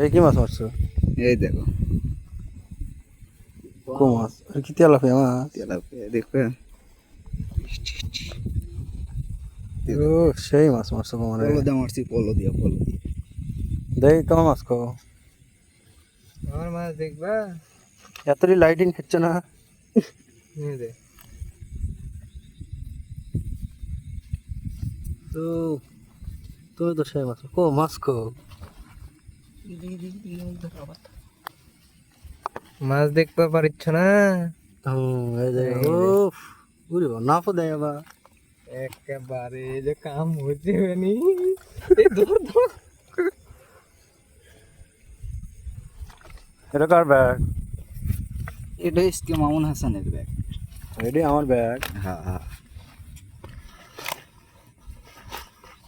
এই কি মাছ মারছো? এই দেখো কো মাছ? আর কি তেলাপিয়া মাছ? তেলাপিয়া দেখবেন। ও সেই মাছ মারছো মানে। পলো দিয়ে মারছি, পলো দিয়ে। দেই তোমার মাছ কো। আমার মাছ দেখবা। এতই লাইটিং হচ্ছে না। নিয়ে দে তো তুমি তো সেই মাছ কো মাছ কো। মাছ দেখতে পারিচ্ছ না? এই যে ও উরে না ফো দেয় বা একেবারে এই যে কাম হচ্ছে নি। এই ধর ধর। এটা কার ব্যাগ? এটা ইসকে মামুন হাসানের ব্যাগ। এটাই আমার ব্যাগ। হ্যাঁ হ্যাঁ।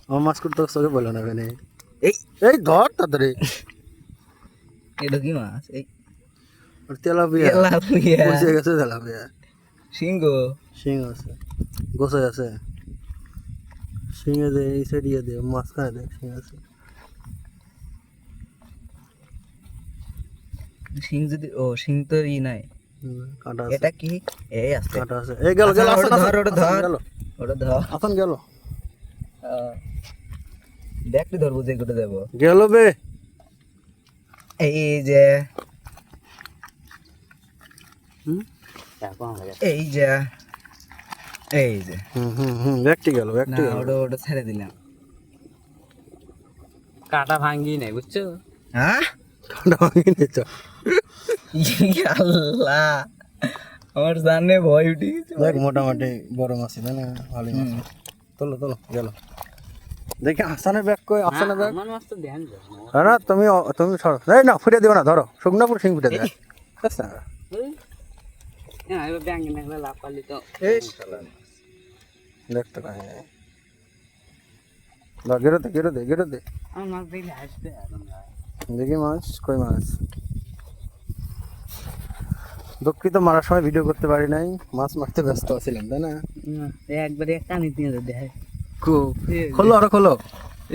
আমার মাছ করতে তোকে বলো না কেন? এই এই ধর তাড়াতাড়ি। এটা কি মাছ? এই আর তেলাপিয়া তেলাপিয়া। বসে গেছে তেলাপিয়া। সিংহ। শিং আছে, গোসাই আছে। শিঙে দে এই সাইডে দে মাছ খায় দে শিং আছে। সিং যদি সিং তো নাই। কাঁটা আছে। এটা কি? এই আছে। কাঁটা আছে। এই গেল গেল ওটা ধর, ওটা ধর। গেল। ওটা ধর। এখন গেল। দেখতে ধরবো যে কোটা দেবো। গেল বে। এই যে এই যে এই যে ব্যাগটি গেল না, ব্যাগটি গেল। ওটা ছেড়ে দিলাম। কাটা ভাঙ্গি নাই বুঝছো? হ্যাঁ কাঁটা ভাঙি নিচ্ছ। আল্লাহ, আমার জানে ভয় উঠে গেছে। দেখ মোটামুটি বড় মাছ তাই না? ভালোই মাছ। তোলো তোলো গেল। দেখি হাসানের ব্যাগ কই? হাসানের ব্যাগ আমার মাছ তো ধ্যান যাও হ্যাঁ না তুমি তুমি সরো। এই না ফুটে দিও না, ধরো শুকনো পুরো শিং ফুটে দেয়। বুঝছ না? হ্যাঁ এবার ব্যাঙ্গে নাকলে লাভ পারলি তো এই দেখতে কাহিনী গেরো দে গেরো দে গেরো দে। আমার মাছ দেখলে হাসতে দেখি মাছ কই মাছ। দুঃখিত মারার সময় ভিডিও করতে পারি নাই, মাছ মারতে ব্যস্ত ছিলাম তাই না? একবারে একটা নিতে দেয়। খোলো আরো খোলো।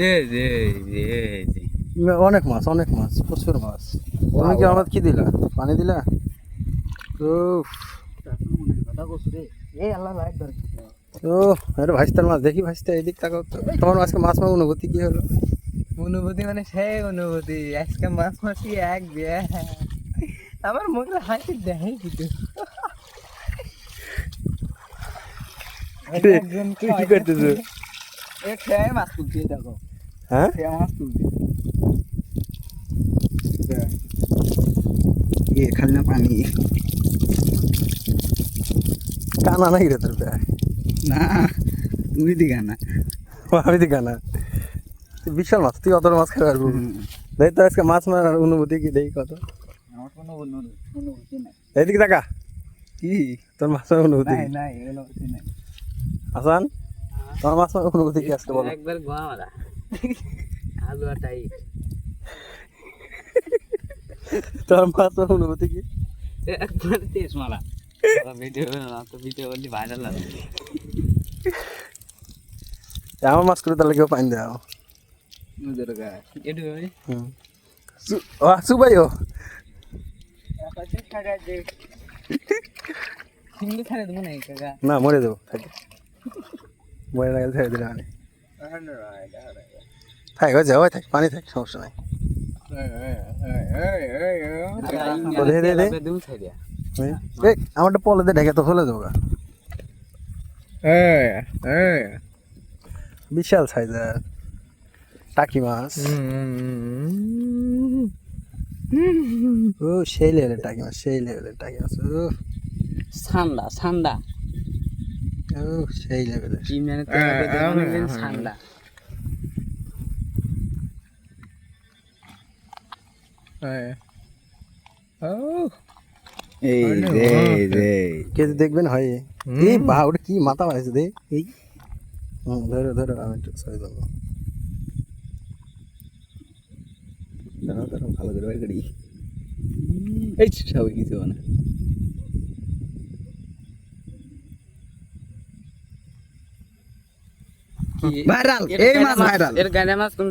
এই যে এই যে অনেক মাছ প্রচুর মাছ। তুমি কি আমার কি দিলা? পানি দিলা? উফ কথা করছো রে। এই আল্লাহ লাইট ধরে ও আরে ভাইস্তার মাছ দেখি ভাইস্তা এদিক তাকাও তো। তোমার আজকে মাছ মার অনুভূতি কি হলো? অনুভূতি মানে সেই অনুভূতি। আজকে মাছ মাছি এক বিয়ে। আমার মুখে হাসি দেখে কিন্তু তুই কি করতেছো? খেয়ে মাছ তুলছি দেখো। হ্যাঁ খেয়ে মাছ তুলছি। খালি না পানি কানা নাকি রে তোর ব্যাগ? না তুমি দিঘা না। আমি দি কানা। বিশাল মাছ, তুই অত মাছ খাবার পারবো? দেখ তো আজকে মাছ মারার অনুভূতি কি দেখি কত। আমার কোনো অনুভূতি নাই। এইদিকে দেখা কি? তোর মাছ মারার অনুভূতি নাই কি? নাই অনুভূতি নাই। হাসান তোমার মাছ মারার অনুভূতি কি আজকে বলো? একবার গোয়া মারা আলুয়া টাইট তোর মাছ মারার অনুভূতি কি? একবার তেজ মারা ভিডিও না তো ভিডিও বললি ভাইরাল হবে। আমার মাছ করে তাহলে কেউ পাইন দাও। নজর গায় এটু ভাই সুবাইও আকাশে কাকা দে সিঙ্গি ছাড়ে দেবো না কাকা। না মরে দেবো থাকে মরে না গেলে ছেড়ে দিলে মানে থাক হয়ে যাও থাক পানি থাক সমস্যা নাই। দে দে দে দুই ছাইড়া এই আমারটা পলে ঢেকে তো ফেলে দেবো গা। বিশাল সাইজের টাকি মাছ। ও সেই লেভেলের টাকি মাছ, সেই লেভেলের টাকি মাছ। ও ঠান্ডা ঠান্ডা ও সেই লেভেলের। কি মানে তো অনেকদিন ঠান্ডা এই যে কে দেখবেন হয় এই বা ওটা কি মাথা মারাইছে দে এই ধরো ধরো আমি একটু সরি দেবো। দাঁড়াও দাঁড়াও ভালো করে বাইর করি। এই সবাই কিছু না। ভাইরাল এই মাছ ভাইরাল। এর গানে মাছ কোন